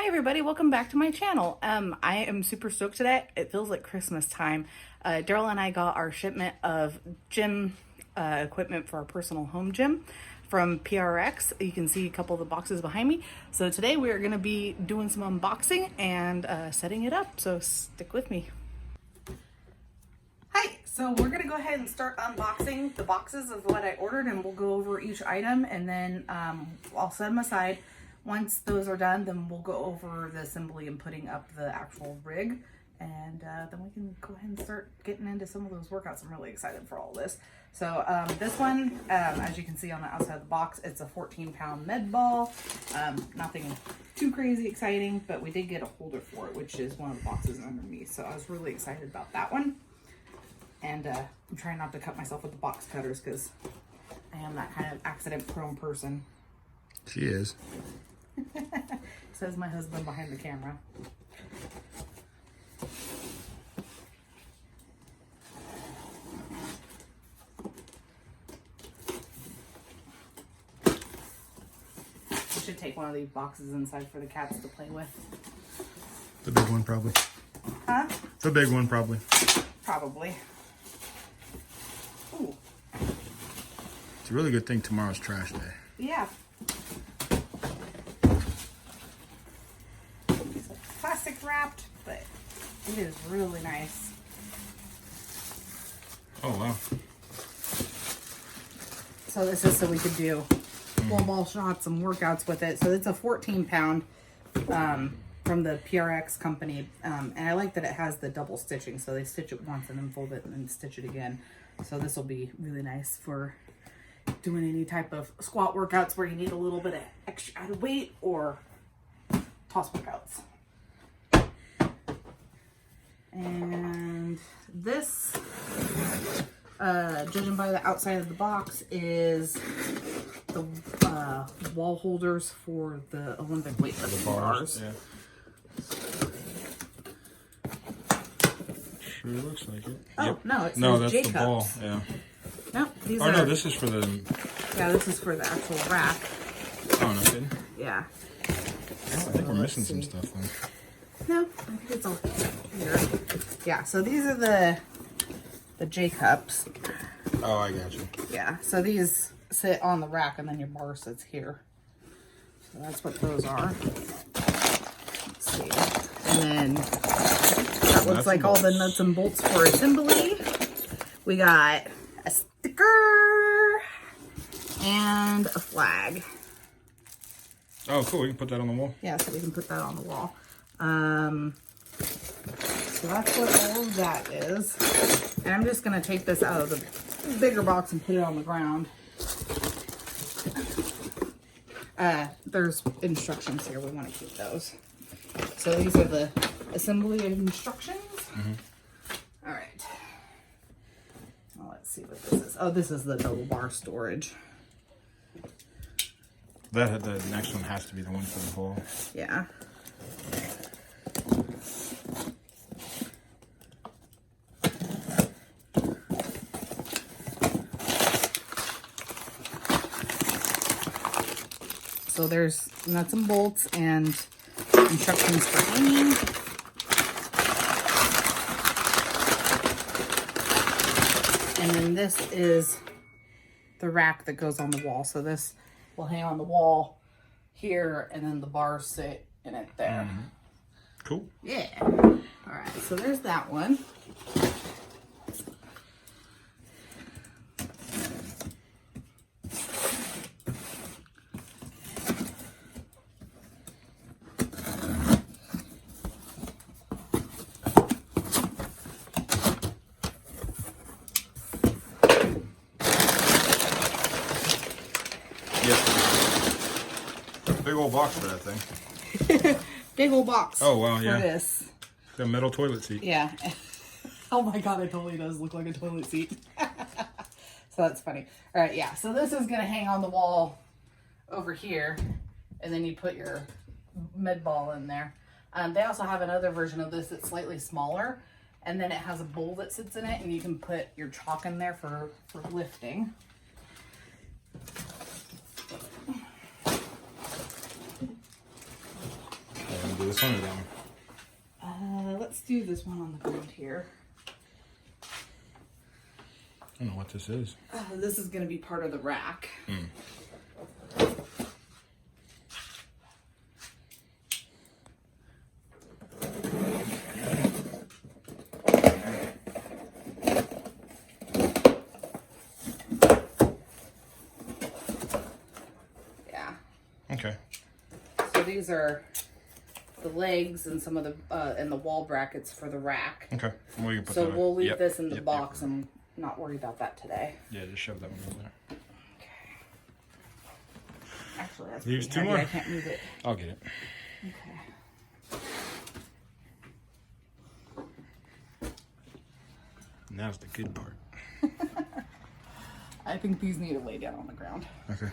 Hi everybody, welcome back to my channel. I am super stoked today. It feels like Christmas time. Darrell and I got our shipment of gym equipment for our personal home gym from PRX. You can see a couple of the boxes behind me. So today we are going to be doing some unboxing and setting it up, so stick with me. Hi, so we're going to go ahead and start unboxing the boxes of what I ordered, and we'll go over each item, and then I'll set them aside. Once those are done, then we'll go over the assembly and putting up the actual rig, and then we can go ahead and start getting into some of those workouts. I'm really excited for all this. So this one, as you can see on the outside of the box, it's a 14-pound med ball. Nothing too crazy exciting, but we did get a holder for it, which is one of the boxes underneath. So I was really excited about that one. And I'm trying not to cut myself with the box cutters because I am that kind of accident-prone person. She is. Says my husband behind the camera. I should take one of these boxes inside for the cats to play with. The big one, probably. Huh? The big one, probably. Probably. Ooh. It's a really good thing tomorrow's trash day. Yeah. Plastic wrapped, but it is really nice. Oh, wow. So this is so we could do wall ball shots and workouts with it. So it's a 14-pound from the PRX company. And I like that it has the double stitching. So they stitch it once and then fold it and then stitch it again. So this will be really nice for doing any type of squat workouts where you need a little bit of extra added weight, or toss workouts. And this, judging by the outside of the box, is the wall holders for the Olympic weightlifting bars. Yeah. Sure looks like it. Oh, Yep. no, it says No, that's J-cups. the ball. Yeah. No, these Oh, are... no, this is for the... Yeah, this is for the actual rack. Oh, no kidding. Yeah. I think we're missing some stuff then. No, I think it's all here. Yeah, so these are the J-cups. Oh, I got you. Yeah, so these sit on the rack and then your bar sits here. So that's what those are. Let's see. And then that looks like all the nuts and bolts for assembly. We got a sticker and a flag. Oh, cool. We can put that on the wall. Yeah, so we can put that on the wall. So that's what all of that is. And I'm just going to take this out of the bigger box and put it on the ground. There's instructions here. We want to keep those. So these are the assembly instructions. All right. Well, let's see what this is. Oh, this is the double bar storage. The next one has to be the one for the ball. Yeah. So there's nuts and bolts and instructions for hanging. And then this is the rack that goes on the wall. So this will hang on the wall here, and then the bars sit in it there. Cool. Yeah. All right, so there's that one. Big old box for that thing. Big old box. Oh, wow, for yeah. this. The metal toilet seat. Yeah. Oh my god, it totally does look like a toilet seat. So that's funny. All right, yeah. So this is going to hang on the wall over here, and then you put your med ball in there. They also have another version of this that's slightly smaller, and then it has a bowl that sits in it, and you can put your chalk in there for lifting. this one or that one? Let's do this one on the ground here. I don't know what this is. This is going to be part of the rack. Yeah. Okay. So these are the legs and some of the and the wall brackets for the rack. Okay. Well, you can put So that we'll leave yep. this in the Yep, box and not worry about that today. Yeah, just shove that one over there. Okay. Actually, that's Here's pretty two heavy. more. I can't move it. I'll get it. Okay. Now's the good part. I think these need to lay down on the ground. Okay.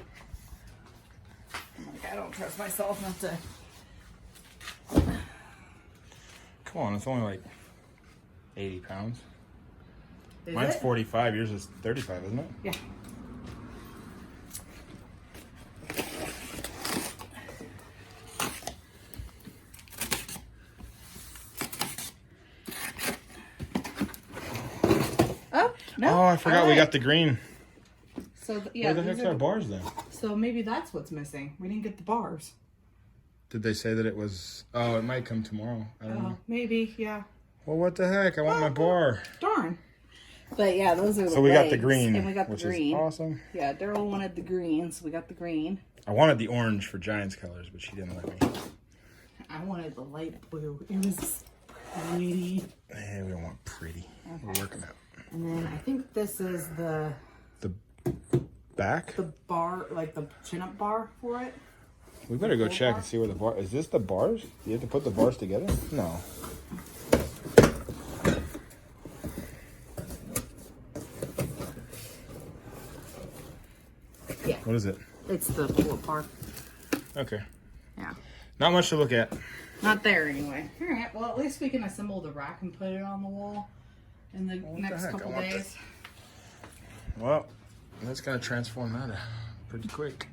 I'm like, I don't trust myself enough to. Come on, it's only like 80 pounds. Is Mine's it? 45, yours is 35, isn't it? Yeah. Oh, no. Oh, I forgot All we right. got the green. So, yeah. Where the these heck's are our bars then? So maybe that's what's missing. We didn't get the bars. Did they say that it was... Oh, it might come tomorrow. I don't know. Maybe, yeah. Well, what the heck? I want my bar. Darn. But yeah, those are the So we got the legs, green, and we got the which green. is awesome. Yeah, Darrell wanted the green, so we got the green. I wanted the orange for Giants colors, but she didn't let me. I wanted the light blue. It was pretty. Hey, we don't want pretty. Okay. We're working out. And then I think this is the Back? bar, like the chin-up bar for it. We better go check and see where the bar... Is this the bars? Do you have to put the bars together? No. Yeah. What is it? It's the pull-up bar. Okay. Yeah. Not much to look at. Not there anyway. All right. Well, at least we can assemble the rack and put it on the wall in the next heck? couple I want days. Well, that's going to transform that pretty quick.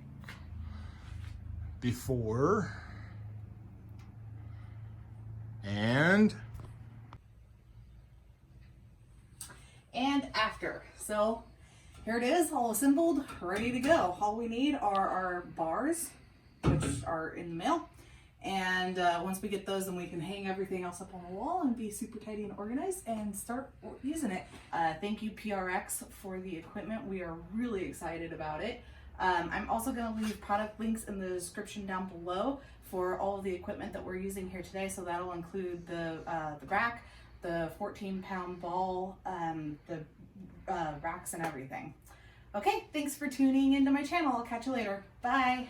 Before and after. So here it is, all assembled, ready to go. All we need are our bars, which are in the mail. And once we get those, then we can hang everything else up on the wall and be super tidy and organized and start using it. Thank you, PRX, for the equipment. We are really excited about it. I'm also going to leave product links in the description down below for all of the equipment that we're using here today. So that'll include the rack, the 14-pound ball, the racks and everything. Okay, thanks for tuning into my channel. I'll catch you later. Bye.